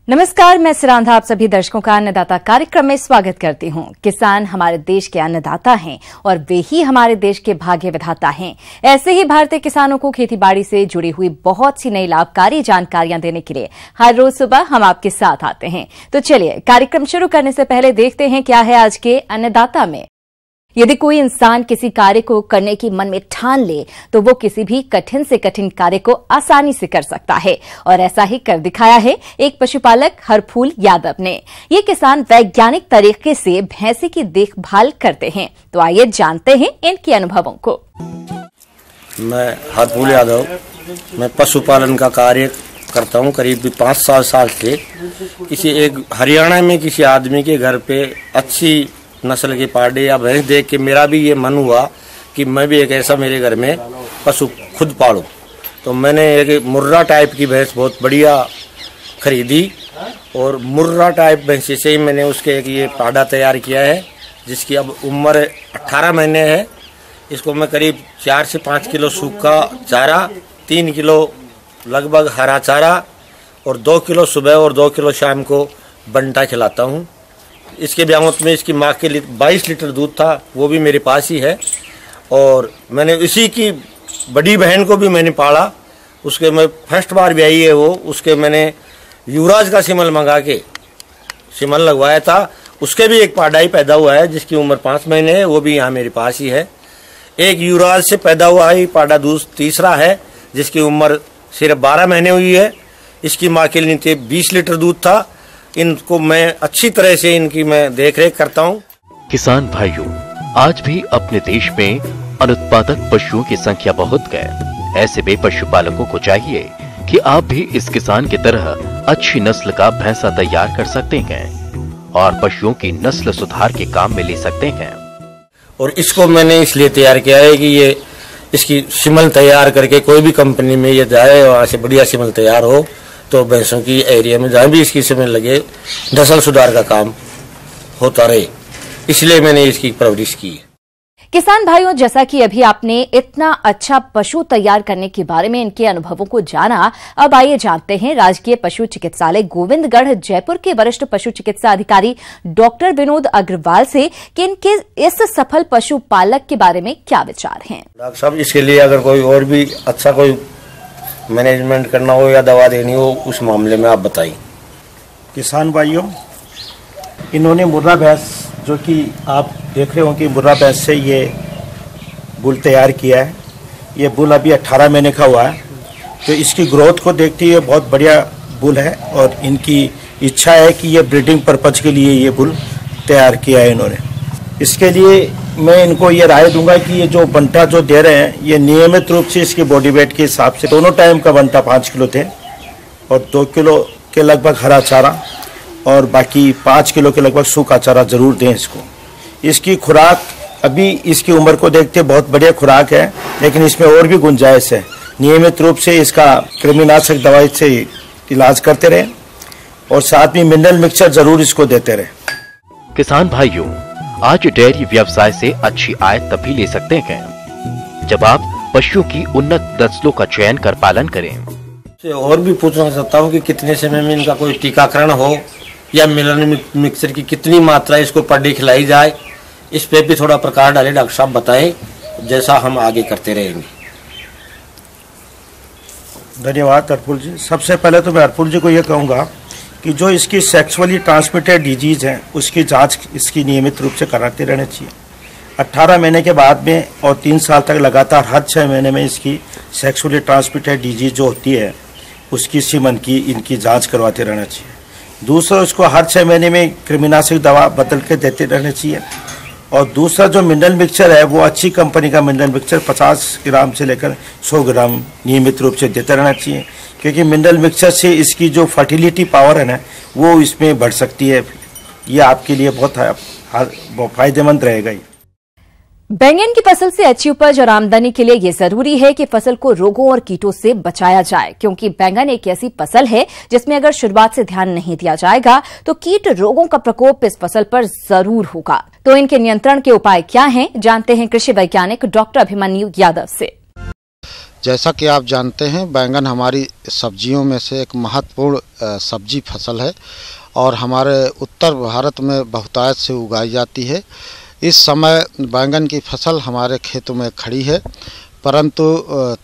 नमस्कार, मैं सिरांधा आप सभी दर्शकों का अन्नदाता कार्यक्रम में स्वागत करती हूं। किसान हमारे देश के अन्नदाता हैं और वे ही हमारे देश के भाग्य विधाता हैं। ऐसे ही भारतीय किसानों को खेतीबाड़ी से जुड़ी हुई बहुत सी नई लाभकारी जानकारियां देने के लिए हर रोज सुबह हम आपके साथ आते हैं। तो चलिए कार्यक्रम शुरू करने से पहले देखते हैं क्या है आज के अन्नदाता में। यदि कोई इंसान किसी कार्य को करने की मन में ठान ले तो वो किसी भी कठिन से कठिन कार्य को आसानी से कर सकता है और ऐसा ही कर दिखाया है एक पशुपालक हरफूल यादव ने। ये किसान वैज्ञानिक तरीके से भैंसे की देखभाल करते हैं। तो आइए जानते हैं इनके अनुभवों को। मैं हरफूल यादव, मैं पशुपालन का कार्य करता हूँ करीब 5 साल से। किसी एक हरियाणा में किसी आदमी के घर पे अच्छी नस्ल के पाड़े या भैंस देख के मेरा भी ये मन हुआ कि मैं भी एक ऐसा मेरे घर में पशु खुद पालूं। तो मैंने एक मुर्रा टाइप की भैंस बहुत बढ़िया खरीदी और मुर्रा टाइप भैंस से ही मैंने उसके एक ये पाड़ा तैयार किया है, जिसकी अब उम्र 18 महीने है। इसको मैं करीब 4 से 5 किलो सूखा चारा, 3 किलो लगभग हरा चारा और 2 किलो सुबह और 2 किलो शाम को बंटा खिलाता हूँ। इसके ब्यामत में इसकी माँ के लिए 22 लीटर दूध था, वो भी मेरे पास ही है। और मैंने इसी की बड़ी बहन को भी मैंने पाला, उसके मैं फर्स्ट बार ब्याई है वो, उसके मैंने युवराज का सिमल मंगा के सिमल लगवाया था। उसके भी एक पाड़ा ही पैदा हुआ है जिसकी उम्र 5 महीने है, वो भी यहाँ मेरे पास ही है। एक युवराज से पैदा हुआ ही पाड़ा दूध तीसरा है जिसकी उम्र सिर्फ 12 महीने हुई है। इसकी माँ के लिए 20 लीटर दूध था। इनको मैं अच्छी तरह से इनकी मैं देखरेख करता हूँ। किसान भाइयों, आज भी अपने देश में अनुत्पादक पशुओं की संख्या बहुत है। ऐसे में पशुपालकों को चाहिए कि आप भी इस किसान की तरह अच्छी नस्ल का भैंसा तैयार कर सकते हैं और पशुओं की नस्ल सुधार के काम में ले सकते हैं। और इसको मैंने इसलिए तैयार किया है कि ये इसकी सिमल तैयार करके कोई भी कंपनी में ये जाए, वहाँ से बढ़िया सिमल तैयार हो तो भैंसों की एरिया में जहाँ भी इसकी सिमल लगे नस्ल सुधार का काम होता रहे, इसलिए मैंने इसकी परवरिश की। किसान भाइयों, जैसा कि अभी आपने इतना अच्छा पशु तैयार करने के बारे में इनके अनुभवों को जाना, अब आइए जानते हैं राजकीय पशु चिकित्सालय गोविंदगढ़ जयपुर के वरिष्ठ पशु चिकित्सा अधिकारी डॉक्टर विनोद अग्रवाल से कि इनके इस सफल पशुपालक के बारे में क्या विचार हैं। डॉक्टर साहब, इसके लिए अगर कोई और भी अच्छा कोई मैनेजमेंट करना हो या दवा देनी हो, उस मामले में आप बताइए। किसान भाइयों, इन्होंने मुर्रा भैंस, जो कि आप देख रहे हो कि मुर्रा भैंस से ये बुल तैयार किया है। ये बुल अभी 18 महीने का हुआ है। तो इसकी ग्रोथ को देखते हुए बहुत बढ़िया बुल है और इनकी इच्छा है कि ये ब्रीडिंग पर्पज के लिए ये बुल तैयार किया है इन्होंने। इसके लिए मैं इनको ये राय दूंगा कि ये जो बंटा जो दे रहे हैं, ये नियमित रूप से इसके बॉडी वेट के हिसाब से दोनों टाइम का बंटा 5 किलो थे और 2 किलो के लगभग हरा चारा और बाकी 5 किलो के लगभग सूखा चारा जरूर दें इसको। इसकी खुराक अभी इसकी उम्र को देखते बहुत बढ़िया खुराक है, लेकिन इसमें और भी गुंजाइश है। नियमित रूप से इसका कृमिनाशक दवाई से इलाज करते रहें और साथ में मिनरल मिक्सचर जरूर इसको देते रहें। किसान भाइयों, आज डेयरी व्यवसाय से अच्छी आय तभी ले सकते हैं जब आप पशुओं की उन्नत नस्लों का चयन कर पालन करें। और भी पूछना चाहता हूँ कि कितने समय में इनका कोई टीकाकरण हो या मिनरल मिक्सचर की कितनी मात्रा इसको पर डे खिलाई जाए, इस पे भी थोड़ा प्रकाश डाले डॉक्टर साहब, बताएं, जैसा हम आगे करते रहेंगे। धन्यवाद हरफूल जी। सबसे पहले तो मैं हरफूल जी को ये कहूँगा कि जो इसकी सेक्सुअली ट्रांसमिटेड डिजीज है उसकी जांच इसकी नियमित रूप से कराते रहना चाहिए। 18 महीने के बाद में और 3 साल तक लगातार हर 6 महीने में इसकी सेक्सुअली ट्रांसमिटेड डिजीज जो होती है उसकी सीमन की इनकी जांच करवाते रहना चाहिए। दूसरा, उसको हर 6 महीने में कृमिनाशक दवा बदल के देते रहना चाहिए। और दूसरा, जो मिनरल मिक्सचर है वो अच्छी कंपनी का मिनरल मिक्सचर 50 ग्राम से लेकर 100 ग्राम नियमित रूप से देते रहना चाहिए, क्योंकि मिनरल मिक्सचर से इसकी जो फर्टिलिटी पावर है ना वो इसमें बढ़ सकती है। ये आपके लिए बहुत फायदेमंद रहेगा। बैंगन की फसल से अच्छी उपज और आमदनी के लिए ये जरूरी है कि फसल को रोगों और कीटों से बचाया जाए, क्योंकि बैंगन एक ऐसी फसल है जिसमें अगर शुरुआत से ध्यान नहीं दिया जाएगा तो कीट रोगों का प्रकोप इस फसल पर जरूर होगा। तो इनके नियंत्रण के उपाय क्या हैं, जानते हैं कृषि वैज्ञानिक डॉक्टर अभिमन्यु यादव से। जैसा कि आप जानते हैं, बैंगन हमारी सब्जियों में से एक महत्वपूर्ण सब्जी फसल है और हमारे उत्तर भारत में बहुतायत से उगाई जाती है। इस समय बैंगन की फसल हमारे खेतों में खड़ी है, परंतु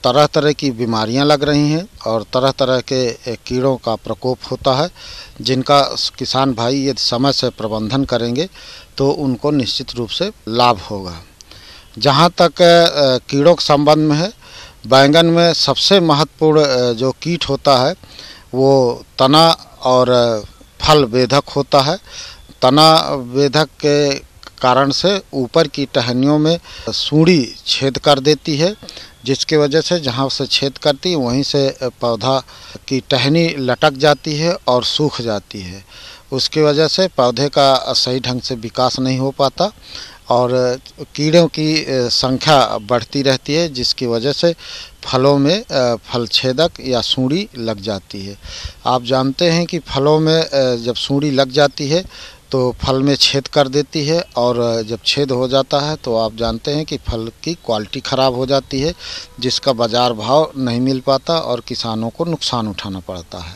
तरह तरह की बीमारियां लग रही हैं और तरह तरह के कीड़ों का प्रकोप होता है, जिनका किसान भाई यदि समय से प्रबंधन करेंगे तो उनको निश्चित रूप से लाभ होगा। जहां तक कीड़ों के संबंध में है, बैंगन में सबसे महत्वपूर्ण जो कीट होता है वो तना और फल वेधक होता है। तना वेधक के कारण से ऊपर की टहनियों में सूंडी छेद कर देती है, जिसकी वजह से जहां से छेद करती है वहीं से पौधा की टहनी लटक जाती है और सूख जाती है। उसकी वजह से पौधे का सही ढंग से विकास नहीं हो पाता और कीड़ों की संख्या बढ़ती रहती है, जिसकी वजह से फलों में फल छेदक या सूंडी लग जाती है। आप जानते हैं कि फलों में जब सूंडी लग जाती है तो फल में छेद कर देती है और जब छेद हो जाता है तो आप जानते हैं कि फल की क्वालिटी ख़राब हो जाती है, जिसका बाज़ार भाव नहीं मिल पाता और किसानों को नुकसान उठाना पड़ता है।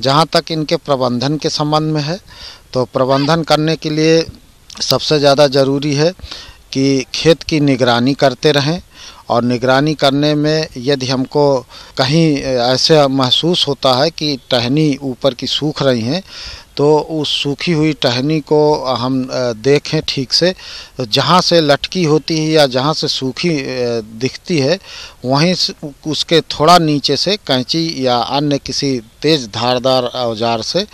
जहाँ तक इनके प्रबंधन के संबंध में है, तो प्रबंधन करने के लिए सबसे ज़्यादा ज़रूरी है कि खेत की निगरानी करते रहें और निगरानी करने में यदि हमको कहीं ऐसे महसूस होता है कि टहनी ऊपर की सूख रही हैं तो उस सूखी हुई टहनी को हम देखें ठीक से, जहाँ से लटकी होती है या जहाँ से सूखी दिखती है वहीं उसके थोड़ा नीचे से कैंची या अन्य किसी तेज़ धारदार औजार से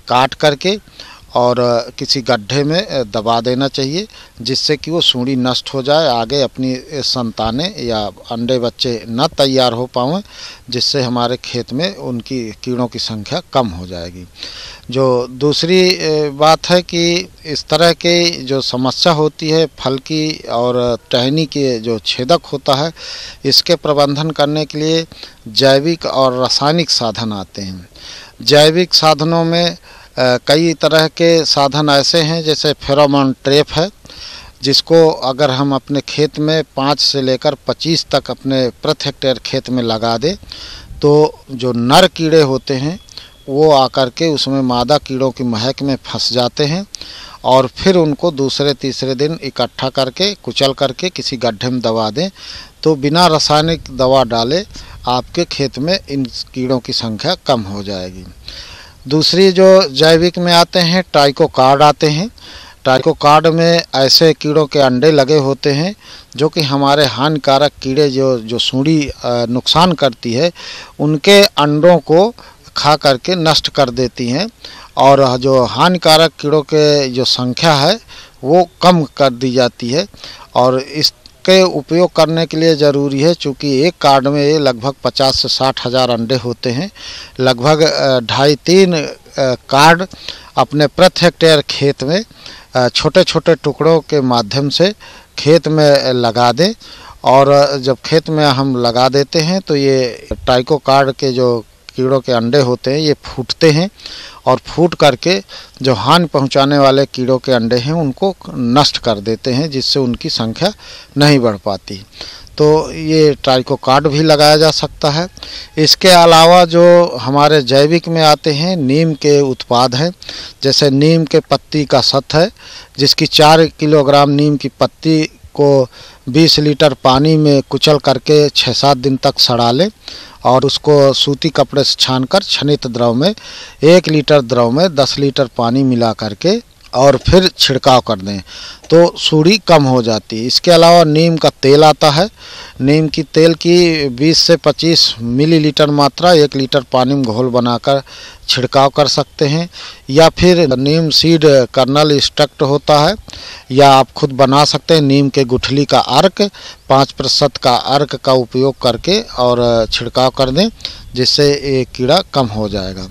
काट करके और किसी गड्ढे में दबा देना चाहिए, जिससे कि वो सूंडी नष्ट हो जाए, आगे अपनी संतानें या अंडे बच्चे न तैयार हो पाएं, जिससे हमारे खेत में उनकी कीड़ों की संख्या कम हो जाएगी। जो दूसरी बात है कि इस तरह के जो समस्या होती है फल की और टहनी के जो छेदक होता है, इसके प्रबंधन करने के लिए जैविक और रासायनिक साधन आते हैं। जैविक साधनों में कई तरह के साधन ऐसे हैं, जैसे फेरोमोन ट्रैप है, जिसको अगर हम अपने खेत में 5 से लेकर 25 तक अपने प्रति हेक्टेयर खेत में लगा दें तो जो नर कीड़े होते हैं वो आकर के उसमें मादा कीड़ों की महक में फंस जाते हैं और फिर उनको दूसरे तीसरे दिन इकट्ठा करके कुचल करके किसी गड्ढे में दबा दें तो बिना रासायनिक दवा डाले आपके खेत में इन कीड़ों की संख्या कम हो जाएगी। दूसरी जो जैविक में आते हैं, ट्राइकोकार्ड आते हैं। ट्राइकोकार्ड में ऐसे कीड़ों के अंडे लगे होते हैं जो कि हमारे हानिकारक कीड़े जो सूंडी नुकसान करती है उनके अंडों को खा करके नष्ट कर देती हैं और जो हानिकारक कीड़ों के जो संख्या है वो कम कर दी जाती है। और इसके उपयोग करने के लिए ज़रूरी है, चूँकि एक कार्ड में लगभग 50 से 60 हज़ार अंडे होते हैं, लगभग 2.5-3 कार्ड अपने प्रति हेक्टेयर खेत में छोटे छोटे टुकड़ों के माध्यम से खेत में लगा दें और जब खेत में हम लगा देते हैं तो ये ट्राइकोकार्ड के जो कीड़ों के अंडे होते हैं ये फूटते हैं और फूट करके जो हानि पहुंचाने वाले कीड़ों के अंडे हैं उनको नष्ट कर देते हैं, जिससे उनकी संख्या नहीं बढ़ पाती। तो ये ट्राइकोकार्ड भी लगाया जा सकता है। इसके अलावा जो हमारे जैविक में आते हैं, नीम के उत्पाद हैं, जैसे नीम के पत्ती का सत है, जिसकी 4 किलोग्राम नीम की पत्ती को 20 लीटर पानी में कुचल करके 6-7 दिन तक सड़ा लें और उसको सूती कपड़े से छानकर छनित द्रव में 1 लीटर द्रव में 10 लीटर पानी मिला करके और फिर छिड़काव कर दें तो सूंडी कम हो जाती है। इसके अलावा नीम का तेल आता है। नीम की तेल की 20 से 25 मिलीलीटर मात्रा 1 लीटर पानी में घोल बनाकर छिड़काव कर सकते हैं, या फिर नीम सीड कर्नल एक्सट्रैक्ट होता है या आप खुद बना सकते हैं। नीम के गुठली का अर्क 5% का अर्क का उपयोग करके और छिड़काव कर दें, जिससे ये कीड़ा कम हो जाएगा।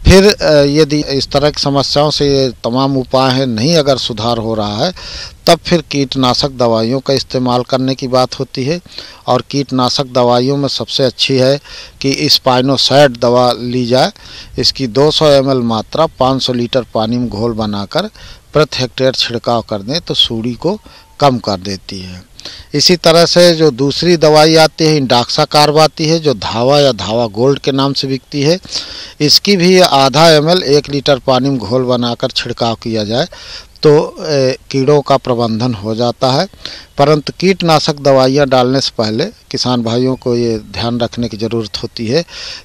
फिर यदि इस तरह की समस्याओं से ये तमाम उपाय हैं नहीं अगर सुधार हो रहा है, तब फिर कीटनाशक दवाइयों का इस्तेमाल करने की बात होती है। और कीटनाशक दवाइयों में सबसे अच्छी है कि स्पाइनोसैड दवा ली जाए। इसकी 200 ml मात्रा 500 लीटर पानी में घोल बनाकर प्रति हेक्टेयर छिड़काव कर दें तो सूंडी को कम कर देती है। इसी तरह से जो दूसरी दवाई आती है इंडाक्सा कार्ब आती है, जो धावा या धावा गोल्ड के नाम से बिकती है। इसकी भी आधा ml 1 लीटर पानी में घोल बनाकर छिड़काव किया जाए तो कीड़ों का प्रबंधन हो जाता है। परंतु कीटनाशक दवाइयाँ डालने से पहले किसान भाइयों को ये ध्यान रखने की ज़रूरत होती है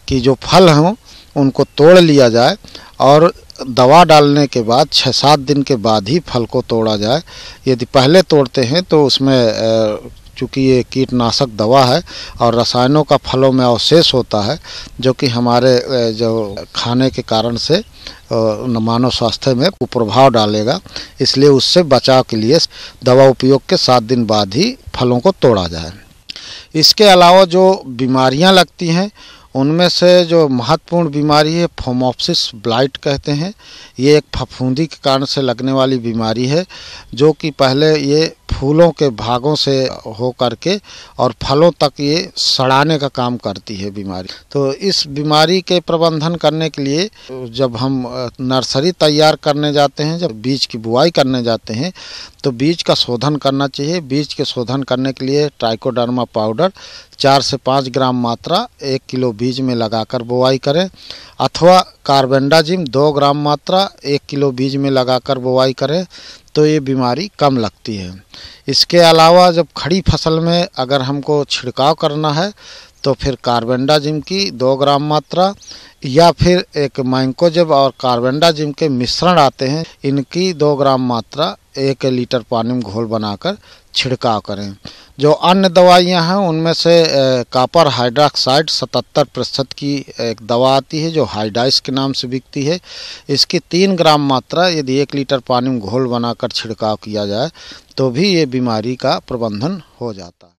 कि जो फल हों उनको तोड़ लिया जाए और दवा डालने के बाद 6-7 दिन के बाद ही फल को तोड़ा जाए। यदि पहले तोड़ते हैं तो उसमें चूँकि ये कीटनाशक दवा है और रसायनों का फलों में अवशेष होता है जो कि हमारे जो खाने के कारण से मानव स्वास्थ्य में कुप्रभाव डालेगा, इसलिए उससे बचाव के लिए दवा उपयोग के 7 दिन बाद ही फलों को तोड़ा जाए। इसके अलावा जो बीमारियां लगती हैं उनमें से जो महत्वपूर्ण बीमारी है फोमोप्सिस ब्लाइट कहते हैं। ये एक फफूंदी के कारण से लगने वाली बीमारी है जो कि पहले ये फूलों के भागों से हो करके और फलों तक ये सड़ाने का काम करती है बीमारी। तो इस बीमारी के प्रबंधन करने के लिए जब हम नर्सरी तैयार करने जाते हैं, जब बीज की बुआई करने जाते हैं तो बीज का शोधन करना चाहिए। बीज के शोधन करने के लिए ट्राइकोडर्मा पाउडर 4 से 5 ग्राम मात्रा 1 किलो बीज में लगाकर बुआई करें, अथवा कार्बेंडाजिम 2 ग्राम मात्रा 1 किलो बीज में लगाकर बुआई करें तो ये बीमारी कम लगती है। इसके अलावा जब खड़ी फसल में अगर हमको छिड़काव करना है तो फिर कार्बेंडाजिम की 2 ग्राम मात्रा या फिर एक मैंकोजेब और कार्बेंडाजिम के मिश्रण आते हैं, इनकी 2 ग्राम मात्रा 1 लीटर पानी में घोल बनाकर छिड़काव करें। जो अन्य दवाइयां हैं उनमें से कॉपर हाइड्रोक्साइड 77% की एक दवा आती है जो हाइडाइस के नाम से बिकती है। इसकी 3 ग्राम मात्रा यदि 1 लीटर पानी में घोल बनाकर छिड़काव किया जाए तो भी ये बीमारी का प्रबंधन हो जाता है।